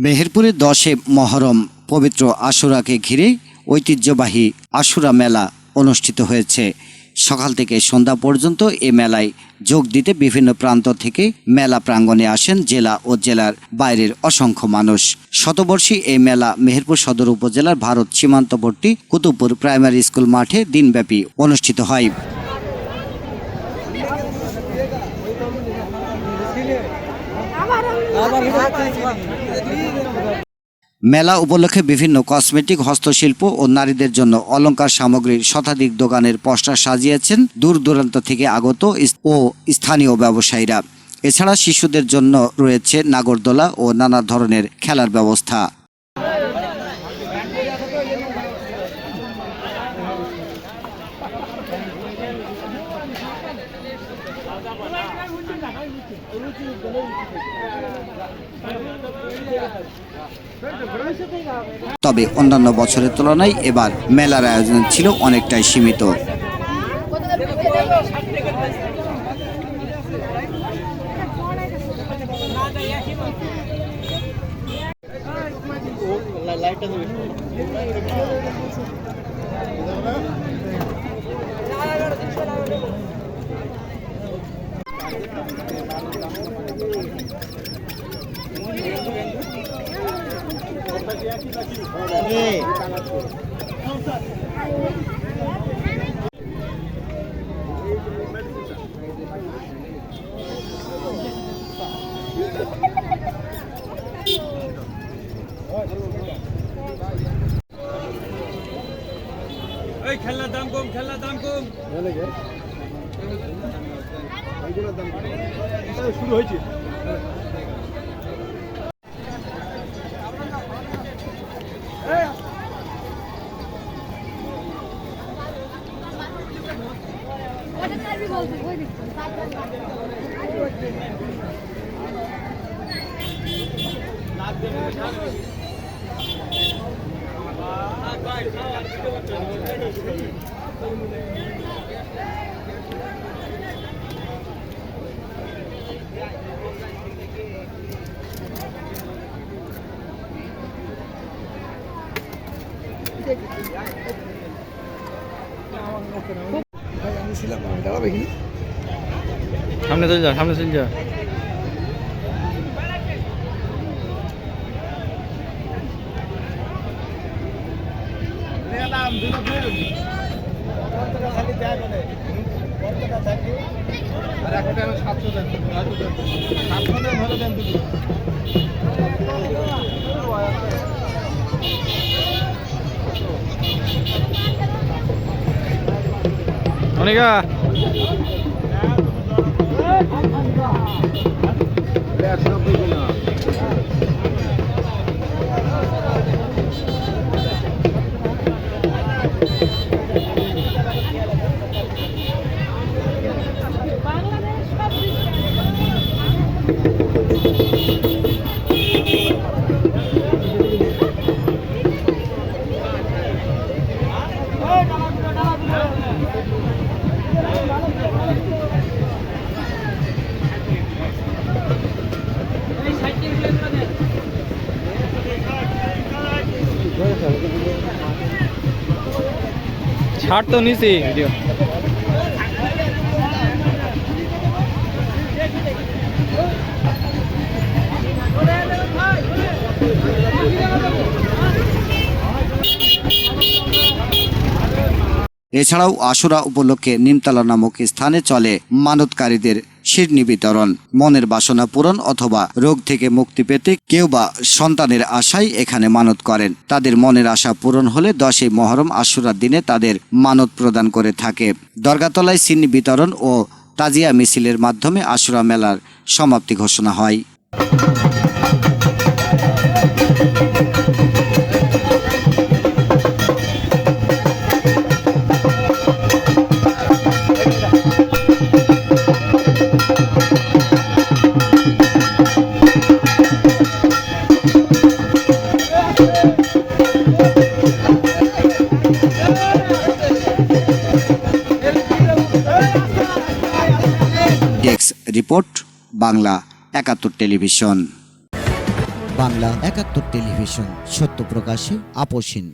মেহেরপুরে 10 মহরম পবিত্র আশুরাকে ঘিরে ঐতিহ্যবাহী আশুরা মেলা অনুষ্ঠিত হয়েছে। সকাল থেকে সন্ধ্যা পর্যন্ত এ মেলায় যোগ দিতে বিভিন্ন প্রান্ত থেকে মেলা প্রাঙ্গণে আসেন জেলা ও জেলার বাইরের অসংখ্য মানুষ। শতবর্ষী এই মেলা মেহেরপুর সদর উপজেলার ভারত সীমান্তবর্তী কুতুবপুর প্রাইমারি স্কুল মাঠে দিনব্যাপী অনুষ্ঠিত হয়। মেলা উপলক্ষে বিভিন্ন কসমেটিক, হস্তশিল্প ও নারীদের জন্য অলংকার সামগ্রীর শতাধিক দোকানের পোস্টার সাজিয়েছেন দূর দূরান্ত থেকে আগত ও স্থানীয় ব্যবসায়ীরা। এছাড়া শিশুদের জন্য রয়েছে নাগরদোলা ও নানা ধরনের খেলার ব্যবস্থা। তবে অন্যান্য বছরের তুলনায় এবার মেলার আয়োজন ছিল অনেকটাই সীমিত। খেলনার দাম কম, খেলনার দাম কম শুরু হয়েছে। সামনে চল যা, সামনে চল যা। অনেকা ছাড় তো নিছি ভিডিও। এছাড়াও আশুরা উপলক্ষে নিমতলা নামক স্থানে চলে মানতকারীদের শিরনি বিতরণ। মনের বাসনা পূরণ অথবা রোগ থেকে মুক্তি পেতে কেউ বা সন্তানের আশায় এখানে মানত করেন। তাদের মনের আশা পূরণ হলে 10 মহরম আশুরার দিনে তাদের মানত প্রদান করে থাকে। দরগাতলায় শিরনি বিতরণ ও তাজিয়া মিছিলের মাধ্যমে আশুরা মেলার সমাপ্তি ঘোষণা হয়। Desk report, Bangla 71 television. Bangla ৭১ television, সত্য প্রকাশে আপোষহীন।